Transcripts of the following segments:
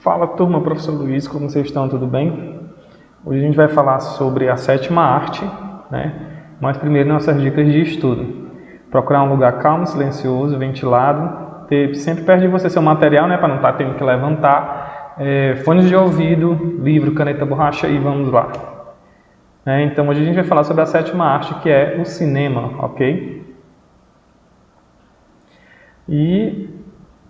Fala turma, professor Luiz, como vocês estão? Tudo bem? Hoje a gente vai falar sobre a sétima arte, né? Mas primeiro nossas dicas de estudo. Procurar um lugar calmo, silencioso, ventilado, ter sempre perto de você seu material, né? Para não estar tendo que levantar, fones de ouvido, livro, caneta, borracha e vamos lá. Então hoje a gente vai falar sobre a sétima arte, que é o cinema, ok? E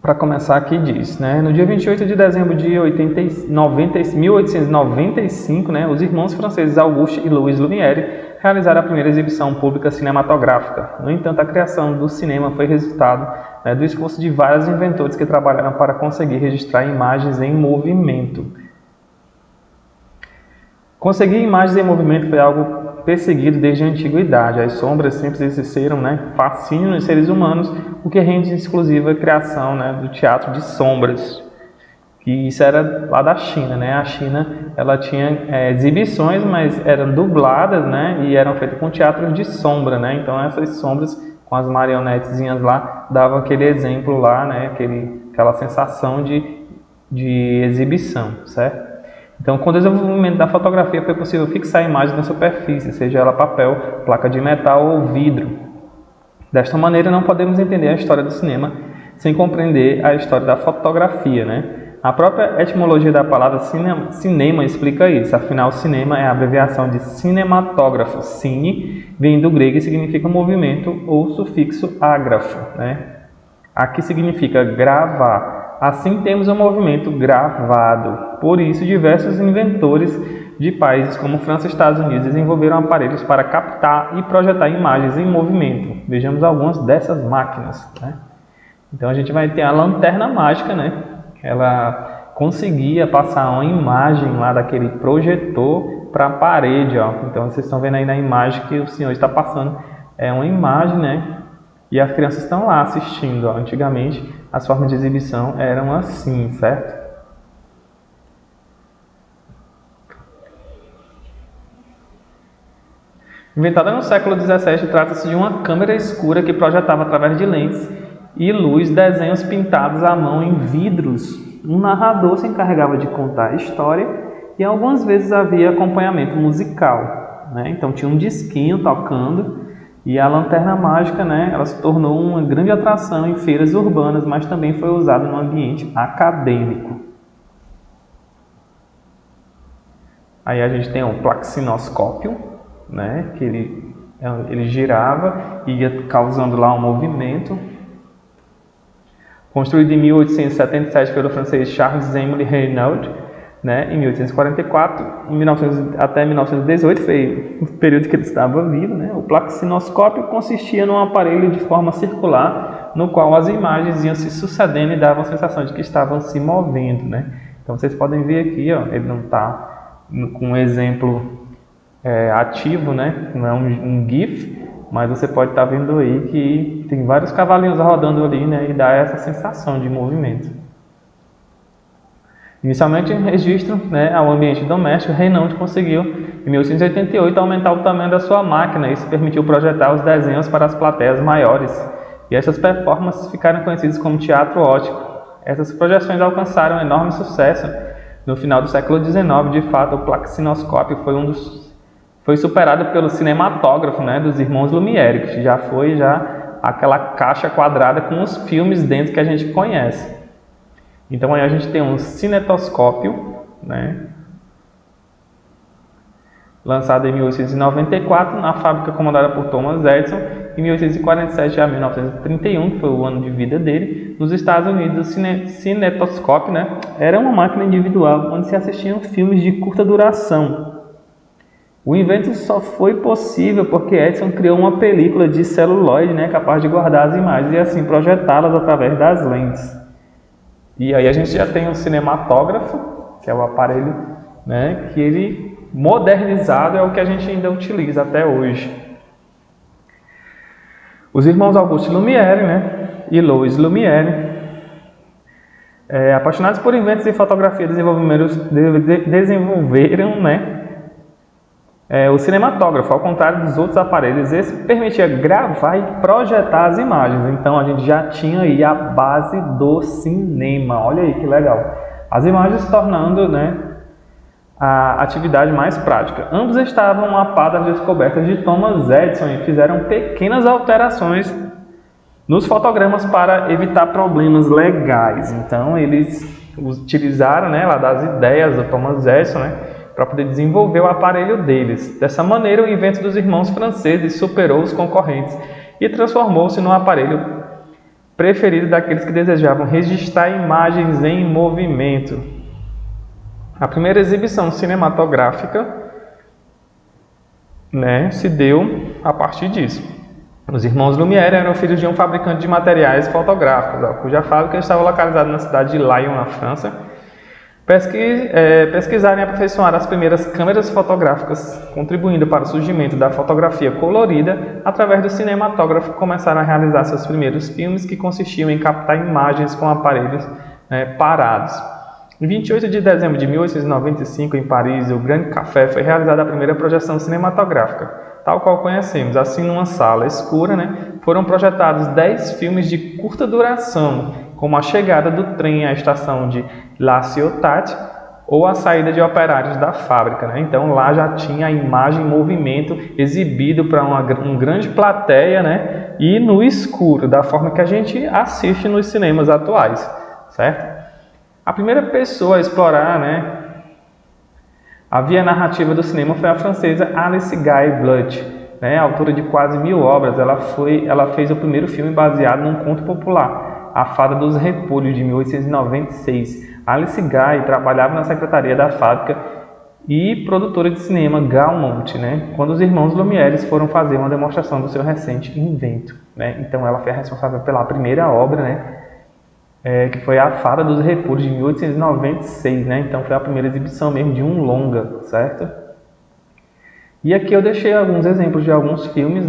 para começar aqui diz, né? No dia 28 de dezembro de 1895, né, os irmãos franceses Auguste e Louis Lumière realizaram a primeira exibição pública cinematográfica. No entanto, a criação do cinema foi resultado, né, do esforço de vários inventores que trabalharam para conseguir registrar imagens em movimento. Conseguir imagens em movimento foi algo perseguido desde a antiguidade. As sombras sempre exerceram, né, fascínio nos seres humanos, o que rende exclusiva a criação, né, do teatro de sombras. E isso era lá da China, né? A China ela tinha exibições, mas eram dubladas, né, e eram feitas com teatro de sombra, né? Então essas sombras com as marionetezinhas lá davam aquele exemplo lá, né, aquela sensação de exibição, certo? Então, com o desenvolvimento da fotografia, foi possível fixar a imagem na superfície, seja ela papel, placa de metal ou vidro. Desta maneira, não podemos entender a história do cinema sem compreender a história da fotografia, né? A própria etimologia da palavra cinema explica isso. Afinal, cinema é a abreviação de cinematógrafo. Cine vem do grego e significa movimento ou sufixo ágrafo, né? Aqui significa gravar. Assim temos o movimento gravado. Por isso, diversos inventores de países como França e Estados Unidos desenvolveram aparelhos para captar e projetar imagens em movimento. Vejamos algumas dessas máquinas, né? Então a gente vai ter a lanterna mágica, né? Ela conseguia passar uma imagem lá daquele projetor para a parede, ó. Então vocês estão vendo aí na imagem que o senhor está passando. É uma imagem, né? E as crianças estão lá assistindo, ó. Antigamente as formas de exibição eram assim, certo? Inventada no século XVII, trata-se de uma câmera escura que projetava através de lentes e luz desenhos pintados à mão em vidros. Um narrador se encarregava de contar a história e algumas vezes havia acompanhamento musical, né? Então tinha um disquinho tocando. E a lanterna mágica, né, ela se tornou uma grande atração em feiras urbanas, mas também foi usada no ambiente acadêmico. Aí a gente tem o plaxinoscópio, né, que ele girava e ia causando lá um movimento. Construído em 1877 pelo francês Charles-Émile Reynaud, né, em 1844, até 1918, foi o período que ele estava vivo, né? O plaxinoscópio consistia num aparelho de forma circular, no qual as imagens iam se sucedendo e davam a sensação de que estavam se movendo, né? Então vocês podem ver aqui, ó, ele não está com um exemplo ativo, né? Não é um GIF, mas você pode estar vendo aí que tem vários cavalinhos rodando ali, né? E dá essa sensação de movimento. Inicialmente em registro, né, ao ambiente doméstico, Reynaud conseguiu, em 1888, aumentar o tamanho da sua máquina. Isso permitiu projetar os desenhos para as plateias maiores. E essas performances ficaram conhecidas como teatro óptico. Essas projeções alcançaram enorme sucesso no final do século XIX. De fato, o plaxinoscópio foi superado pelo cinematógrafo, né, dos irmãos Lumière, que já foi aquela caixa quadrada com os filmes dentro que a gente conhece. Então aí a gente tem um cinetoscópio, né, lançado em 1894 na fábrica comandada por Thomas Edison. Em 1847 a 1931, que foi o ano de vida dele, nos Estados Unidos, o cinetoscópio, né, era uma máquina individual onde se assistiam filmes de curta duração. O invento só foi possível porque Edison criou uma película de celuloide, né, capaz de guardar as imagens e assim projetá-las através das lentes. E aí a gente já tem um cinematógrafo, que é o aparelho, né, que ele modernizado é o que a gente ainda utiliza até hoje. Os irmãos Auguste Lumière, né, e Louis Lumière, apaixonados por inventos em fotografia, desenvolveram, né, o cinematógrafo. Ao contrário dos outros aparelhos, esse permitia gravar e projetar as imagens. Então a gente já tinha aí a base do cinema. Olha aí que legal. as imagens se tornando, né, a atividade mais prática. Ambos estavam a par das descobertas de Thomas Edison e fizeram pequenas alterações nos fotogramas para evitar problemas legais. Então eles utilizaram, né, lá das ideias do Thomas Edison, né, para poder desenvolver o aparelho deles. Dessa maneira, o invento dos irmãos franceses superou os concorrentes e transformou-se no aparelho preferido daqueles que desejavam registrar imagens em movimento. A primeira exibição cinematográfica, né, se deu a partir disso. Os irmãos Lumière eram filhos de um fabricante de materiais fotográficos, cuja fábrica estava localizada na cidade de Lyon, na França. Pesquisaram e aperfeiçoaram as primeiras câmeras fotográficas, contribuindo para o surgimento da fotografia colorida. Através do cinematógrafo, começaram a realizar seus primeiros filmes, que consistiam em captar imagens com aparelhos parados. Em 28 de dezembro de 1895, em Paris, o Grande Café, foi realizada a primeira projeção cinematográfica, tal qual conhecemos. Assim, numa sala escura, foram projetados 10 filmes de curta duração, como a chegada do trem à estação de La Ciotat ou a saída de operários da fábrica. Então lá já tinha a imagem em movimento exibido para uma grande plateia, e no escuro, da forma que a gente assiste nos cinemas atuais, certo? A primeira pessoa a explorar, a via narrativa do cinema foi a francesa Alice Guy Blunt, autora de quase 1000 obras. Ela fez o primeiro filme baseado num conto popular, A Fada dos Repolhos, de 1896. Alice Guy trabalhava na secretaria da fábrica e produtora de cinema Gaumont, quando os irmãos Lumière foram fazer uma demonstração do seu recente invento. Então ela foi a responsável pela primeira obra, que foi A Fada dos Repolhos, de 1896. Então foi a primeira exibição mesmo de um longa, certo? E aqui eu deixei alguns exemplos de alguns filmes,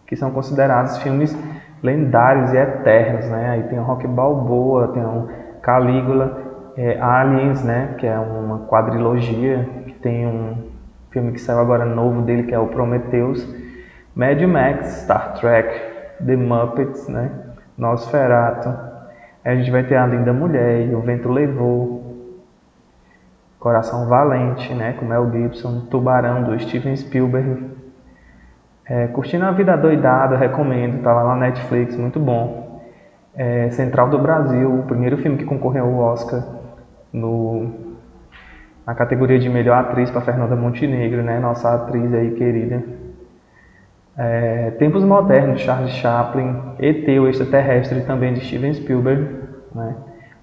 que são considerados filmes lendários e eternos, Aí tem o Rocky Balboa, tem o Calígula, Aliens, que é uma quadrilogia, que tem um filme que saiu agora novo dele, que é o Prometheus, Mad Max, Star Trek, The Muppets, Nosferatu. A gente vai ter A Linda Mulher, O Vento Levou, Coração Valente, com Mel Gibson, Tubarão, do Steven Spielberg. Curtindo a Vida Adoidada, recomendo, tá lá na Netflix, muito bom. Central do Brasil, o primeiro filme que concorreu ao Oscar na categoria de melhor atriz para Fernanda Montenegro, nossa atriz aí querida. Tempos Modernos, de Charles Chaplin, E.T., o Extraterrestre, também de Steven Spielberg,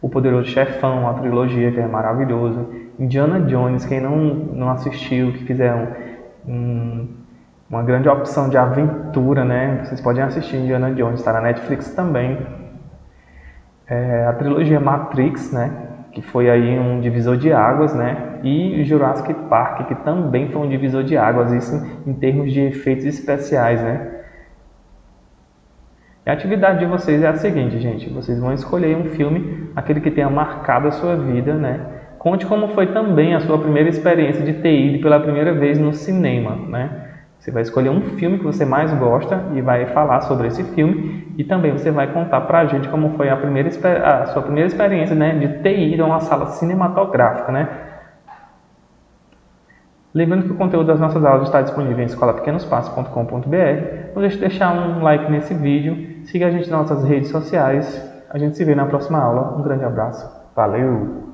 O Poderoso Chefão, a trilogia, que é maravilhoso. Indiana Jones, quem não assistiu, que quiser uma grande opção de aventura, vocês podem assistir Indiana Jones, está na Netflix também. A trilogia Matrix, que foi aí um divisor de águas, e Jurassic Park, que também foi um divisor de águas, isso em termos de efeitos especiais, E a atividade de vocês é a seguinte, gente: vocês vão escolher um filme, aquele que tenha marcado a sua vida, Conte como foi também a sua primeira experiência de ter ido pela primeira vez no cinema, Você vai escolher um filme que você mais gosta e vai falar sobre esse filme, e também você vai contar pra gente como foi a sua primeira experiência, de ter ido a uma sala cinematográfica, Lembrando que o conteúdo das nossas aulas está disponível em escolapequenospassos.com.br. Não deixe de deixar um like nesse vídeo, siga a gente nas nossas redes sociais. A gente se vê na próxima aula. Um grande abraço. Valeu!